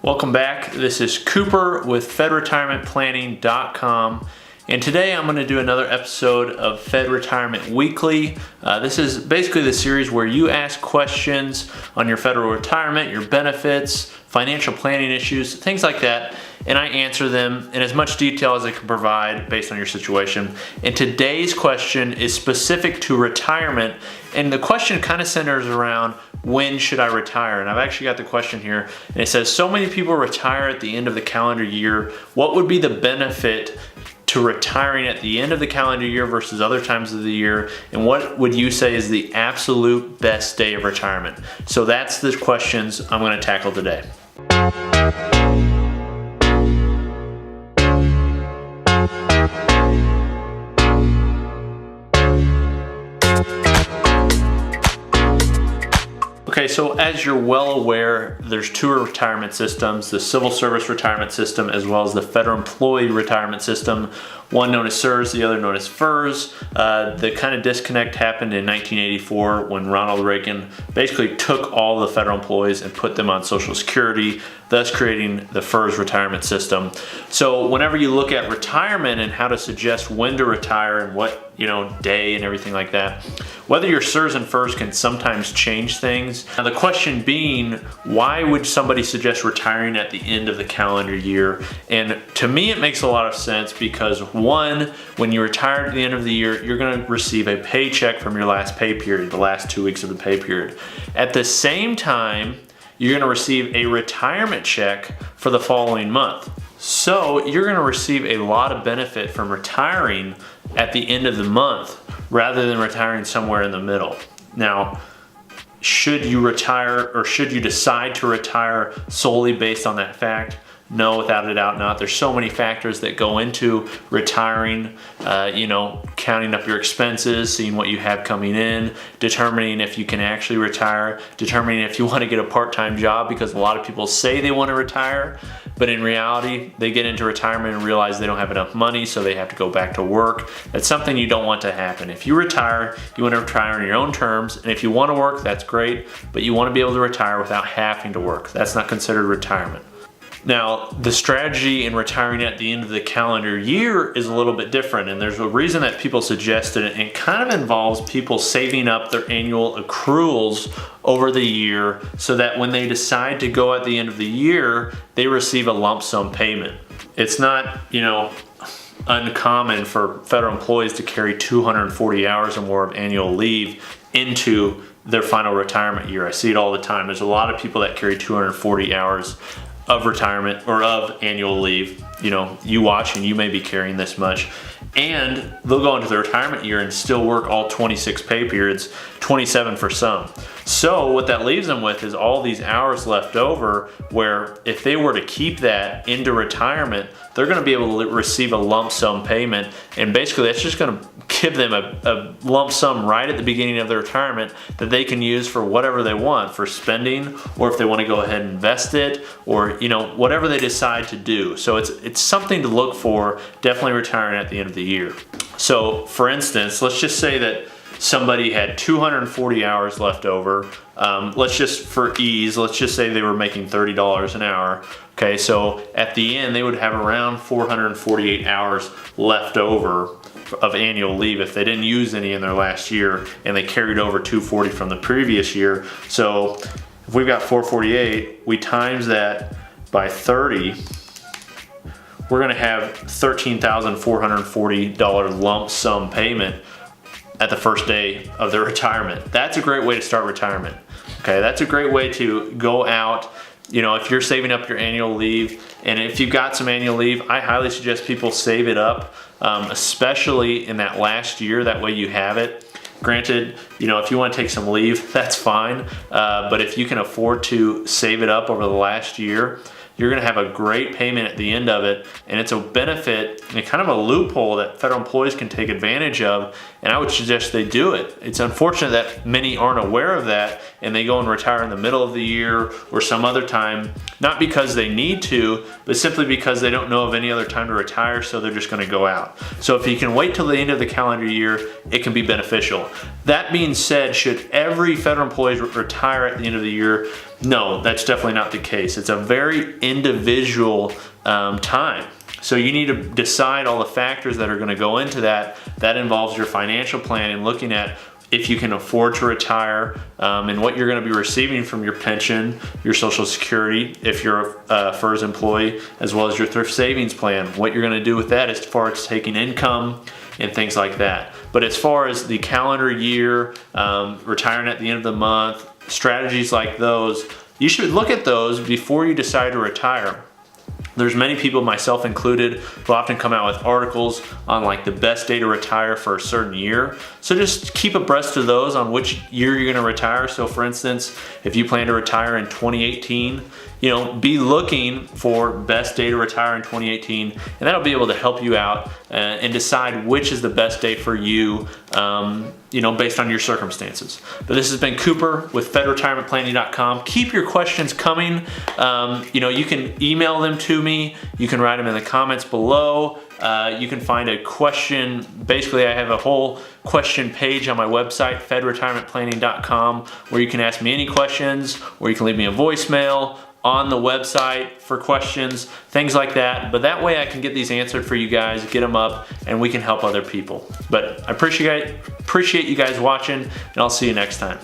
Welcome back. This is Cooper with FedRetirementPlanning.com, and today I'm going to do another episode of Fed Retirement Weekly. This is basically the series where you ask questions on your federal retirement, your benefits, financial planning issues, things like that, and I answer them in as much detail as I can provide based on your situation. And today's question is specific to retirement, and the question kind of centers around when should I retire? And I've actually got the question here, and it says, so many people retire at the end of the calendar year. What would be the benefit to retiring at the end of the calendar year versus other times of the year? And what would you say is the absolute best day of retirement? So that's the questions I'm going to tackle today. Okay, so as you're well aware, there's two retirement systems, the civil service retirement system as well as the federal employee retirement system, one known as CSRS, the other known as FERS. The kind of disconnect happened in 1984 when Ronald Reagan basically took all the federal employees and put them on Social Security, thus creating the FERS retirement system. So whenever you look at retirement and how to suggest when to retire and what day and everything like that, whether your CSRS and FERS can sometimes change things. Now the question being, why would somebody suggest retiring at the end of the calendar year? And to me, it makes a lot of sense because one, when you retire at the end of the year, you're going to receive a paycheck from your last pay period, the last 2 weeks of the pay period. At the same time, you're going to receive a retirement check for the following month. So you're going to receive a lot of benefit from retiring at the end of the month rather than retiring somewhere in the middle. Now, should you retire or should you decide to retire solely based on that fact? No, without a doubt not. There's so many factors that go into retiring, counting up your expenses, seeing what you have coming in, determining if you can actually retire, determining if you want to get a part-time job, because a lot of people say they want to retire, but in reality, they get into retirement and realize they don't have enough money, so they have to go back to work. That's something you don't want to happen. If you retire, you want to retire on your own terms, and if you want to work, that's great, but you want to be able to retire without having to work. That's not considered retirement. Now, the strategy in retiring at the end of the calendar year is a little bit different, and there's a reason that people suggested it, and it kind of involves people saving up their annual accruals over the year so that when they decide to go at the end of the year, they receive a lump sum payment. It's not, uncommon for federal employees to carry 240 hours or more of annual leave into their final retirement year. I see it all the time. There's a lot of people that carry 240 hours of retirement or of annual leave. You watch and you may be carrying this much, and they'll go into the retirement year and still work all 26 pay periods, 27 for some. So what that leaves them with is all these hours left over, where if they were to keep that into retirement, they're going to be able to receive a lump sum payment, and basically that's just going to give them a lump sum right at the beginning of their retirement that they can use for whatever they want, for spending, or if they want to go ahead and invest it, or whatever they decide to do. So it's something to look for, definitely retiring at the end of the year. So for instance, let's just say that somebody had 240 hours left over. Let's just say they were making $30 an hour. Okay, so at the end, they would have around 448 hours left over of annual leave if they didn't use any in their last year and they carried over 240 from the previous year. So if we've got 448, we times that by 30, we're going to have $13,440 lump sum payment at the first day of their retirement. That's a great way to start retirement. Okay, that's a great way to go out. If you're saving up your annual leave, and if you've got some annual leave, I highly suggest people save it up, especially in that last year. That way you have it. Granted, if you want to take some leave, that's fine. But if you can afford to save it up over the last year, you're going to have a great payment at the end of it, and it's a benefit and kind of a loophole that federal employees can take advantage of, and I would suggest they do it. It's unfortunate that many aren't aware of that, and they go and retire in the middle of the year or some other time, not because they need to, but simply because they don't know of any other time to retire, so they're just going to go out. So if you can wait till the end of the calendar year, it can be beneficial. That being being said, should every federal employee retire at the end of the year? No, that's definitely not the case. It's a very individual time. So you need to decide all the factors that are going to go into that. That involves your financial plan and looking at if you can afford to retire, and what you're going to be receiving from your pension, your Social Security, if you're a FERS employee, as well as your thrift savings plan, what you're going to do with that as far as taking income and things like that. But as far as the calendar year, retiring at the end of the month, strategies like those, you should look at those before you decide to retire. There's many people, myself included, who often come out with articles on like the best day to retire for a certain year. So just keep abreast of those on which year you're gonna retire. So for instance, if you plan to retire in 2018, be looking for best day to retire in 2018, and that'll be able to help you out and decide which is the best day for you, based on your circumstances. But this has been Cooper with fedretirementplanning.com. Keep your questions coming. You can email them to me. You can write them in the comments below. You can find a question. Basically, I have a whole question page on my website, fedretirementplanning.com, where you can ask me any questions, or you can leave me a voicemail on the website for questions, things like that. But that way I can get these answered for you guys, get them up, and we can help other people. But I appreciate you guys watching, and I'll see you next time.